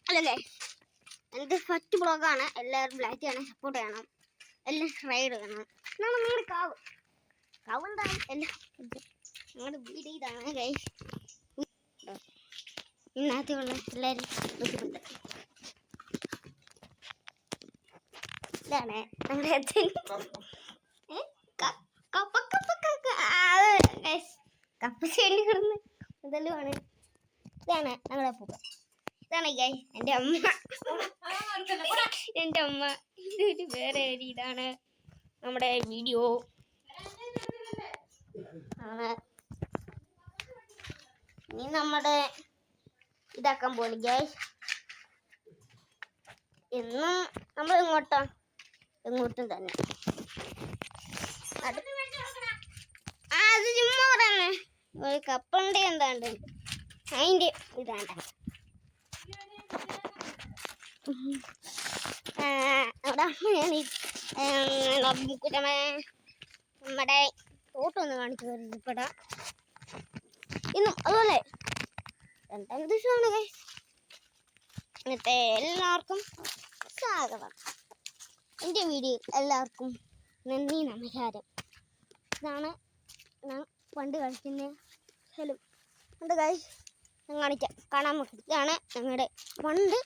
അല്ലേ എൻ്റെ ഫസ്റ്റ് ബ്ലോഗാണ്. എല്ലാവരും ലൈക്ക് ചെയ്യണം, സപ്പോർട്ട് ചെയ്യണം, എല്ലാം ഷെയർ ചെയ്യണം. നിങ്ങളുടെ കാവ് എന്താണ് എല്ലാം ഞങ്ങളുടെ വീട് ഇതാണ് ഗൈസ്. ഇന്നത്തുള്ള എല്ലാവരും ബുദ്ധിമുട്ട് ഇതാണ് നമ്മുടെ കപ്പ ചെടി കിടന്ന് ഇതെല്ലാമാണ്. ഇതാണ് ഞങ്ങളുടെ പൂക്ക. ഇതാണ് ഗൈസ് എൻ്റെ അമ്മ. ഇതൊരു വേറെ ഒരു ഇതാണ് നമ്മുടെ വീഡിയോ ആണ്. ഇനി നമ്മുടെ ഇതാക്കാൻ പോലെ ഗൈസ്. എന്നും നമ്മൾ എങ്ങോട്ടും തന്നെ അത് ചുമ്മാ പറയുന്നേ. ഒരു കപ്പുണ്ട് എന്താണ്ട് അതിൻ്റെ ഇതാണ്ട അവിടെ നമ്മുടെ തോട്ടം ഒന്ന് കാണിച്ചു വരുന്നപ്പെടാം ഇന്നും അതുപോലെ രണ്ടാം ദിവസമാണ് ഗൈസ്. എന്നിട്ട് എല്ലാവർക്കും സ്വാഗതം. എൻ്റെ വീഡിയോ എല്ലാവർക്കും നന്ദി നമസ്കാരം. ഇതാണ് ഞാൻ പണ്ട് കളിക്കുന്ന സ്ഥലം. ഉണ്ട് ഗൈസ്, ഞാൻ കാണാൻ പറ്റും. ഇതാണ് ഞങ്ങളുടെ പണ്ട്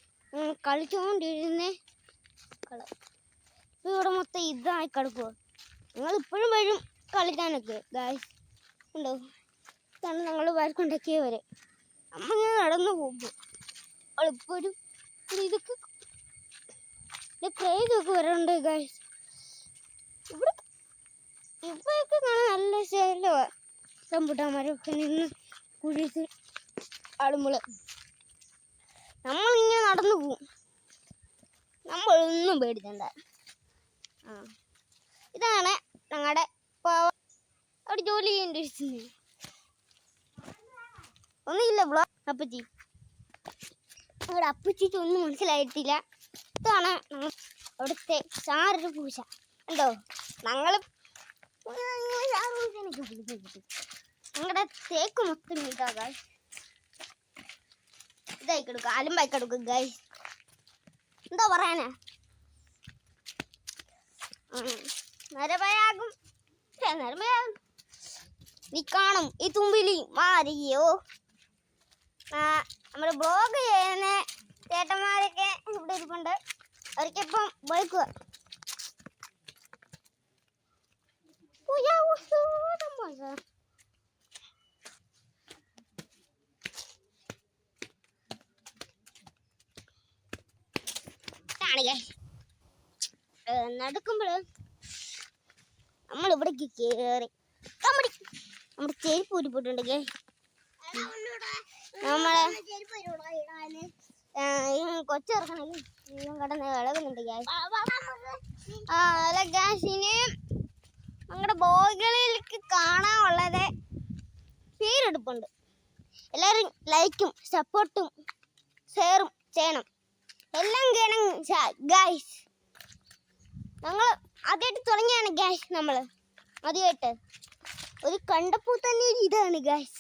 കളിച്ചുകൊണ്ടിരുന്ന കളർ. ഇവിടെ മൊത്തം ഇതായി കിടക്കുക. ഞങ്ങൾ ഇപ്പോഴും വരും കളിക്കാനൊക്കെ ഗൈസ്. ഉണ്ടോ? ഇതാണ് ഞങ്ങൾ വരക്കുണ്ടാക്കിയവരെ. നമ്മൾ ഇങ്ങനെ നടന്നു പോകുമ്പോൾ എപ്പോഴും ഇതൊക്കെ ക്രേതൊക്കെ വരണ്ട് ഗൈസ്. ഇവിടെയൊക്കെ കാണാൻ നല്ല ശൈലമാണ്. റംബൂട്ടാന്മാരൊക്കെ നിന്ന് കുഴിച്ച് ആടുമ്പോൾ നമ്മളിങ്ങനെ നടന്നു പോവും. നമ്മളൊന്നും പേടിക്കണ്ട. ഇതാണ് ഞങ്ങളുടെ അവിടെ ജോലി ചെയ്യേണ്ടി ഒന്നുമില്ല ബ്ലോ. അപ്പച്ചി ഞങ്ങളുടെ അപ്പച്ചിക്ക് ഒന്നും മനസ്സിലായിട്ടില്ല. ഇതാണ് അവിടുത്തെ ചാരൊരു പൂശ. ഉണ്ടോ? ഞങ്ങൾ ഞങ്ങളുടെ തേക്ക് മൊത്തം ഇതാകാൻ ഇതായി കൊടുക്കുക, അലമ്പായി കൊടുക്കുക ഗൈസ്. എന്താ പറയാനാ, നരഭയാകും നീ കാണും ഈ തുമ്പിലി മാറിയോ. നമ്മുടെ ബ്ലോഗ് ചെയ്യുന്ന ചേട്ടന്മാരൊക്കെ ഇവിടെ ഇരിപ്പുണ്ട്. അവർക്കിപ്പം ബൈക്കുക നടക്കുമ്പോൾ നമ്മളിവിടേക്ക് കയറി നമ്മുടെ ചെരുപ്പ് ഊരിപ്പോയിട്ടുണ്ട്. നമ്മളെ കൊച്ചിറക്കണമെങ്കിൽ കടന്ന് ഇളകുന്നുണ്ട് ഗ്യാസിന്. നമ്മുടെ ബോഗിലേക്ക് കാണാനുള്ളത് പേരെടുപ്പുണ്ട്. എല്ലാവരും ലൈക്കും സപ്പോർട്ടും ഷെയറും ചെയ്യണം, എല്ലാം ചെയ്യണം ഗൈസ്. ഞങ്ങൾ ആദ്യമായിട്ട് തുടങ്ങിയാണ് ഗൈസ്. നമ്മൾ ആദ്യമായിട്ട് ഒരു കണ്ടപ്പോൾ തന്നെ ഇതാണ് ഗൈസ്.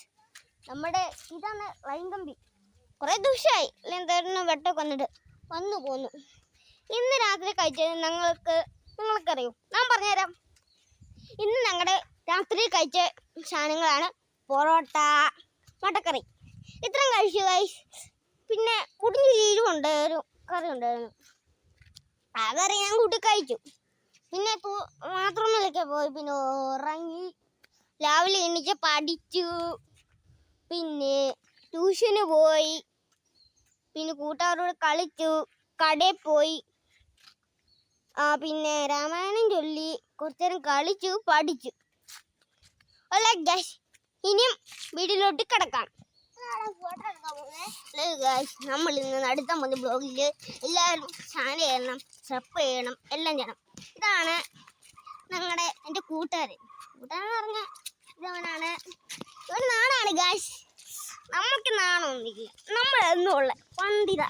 നമ്മുടെ ഇതാണ് ലൈൻ കമ്പി. കുറേ ദിവസമായി എന്തായിരുന്നു വെട്ടമൊക്കെ വന്നു പോന്നു. ഇന്ന് രാത്രി കഴിച്ചത് നിങ്ങൾക്കറിയോ? ഞാൻ പറഞ്ഞുതരാം. ഇന്ന് ഞങ്ങളുടെ രാത്രി കഴിച്ച സാധനങ്ങളാണ് പൊറോട്ട, മുട്ടക്കറി. ഇത്രയും കഴിച്ചു ഗൈസ്. പിന്നെ കുടിഞ്ഞ ചീരും ഉണ്ട്, ഒരു കറി ഉണ്ടായിരുന്നു. ആ കറി ഞാൻ കൂട്ടി കഴിച്ചു. പിന്നെ മാത്രമൊന്നുമില്ലൊക്കെ പോയി. പിന്നെ ഉറങ്ങി, രാവിലെ എണീച്ച് പഠിച്ചു, പിന്നെ ട്യൂഷന് പോയി, പിന്നെ കൂട്ടുകാരോട് കളിച്ചു, കടയിൽ പോയി, പിന്നെ രാമായണം ചൊല്ലി, കുറച്ചു നേരം കളിച്ചു, പഠിച്ചു. അല്ല ഗൈസ്, ഇനിയും വീട്ടിലോട്ട് കിടക്കാം. നമ്മൾ ഇന്ന് അടുത്ത മതി ബ്ലോഗിൽ എല്ലാവരും ചാനൽ ചെയ്യണം, സബ്സ്ക്രൈബ് ചെയ്യണം, എല്ലാം ചെയ്യണം. ഇതാണ് എൻ്റെ കൂട്ടുകാരൻ പറഞ്ഞാൽ ഇതവനാണ്. ഇവൻ നാണാണ് ഗൈസ്. നമ്മൾക്ക് നാണമൊന്നുമില്ല. നമ്മളെന്നും ഉള്ള പണ്ടിത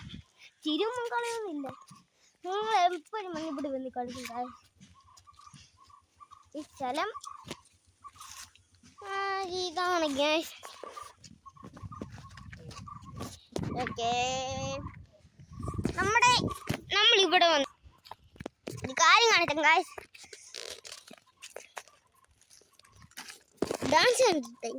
ചിരുമും കളയൊന്നുമില്ല. നിങ്ങൾ എപ്പോഴും മഞ്ഞപ്പിടി വന്ന് കളിക്കും ഗൈസ്. ഈ സ്ഥലം ഇതാണ് ഗൈസ്. ഓക്കേ, ഇവിടെ വന്നു ഒരു കാര്യം കാണിക്കാം ഗായ്സ്. ഡാൻസ് കണ്ടിട്ടേ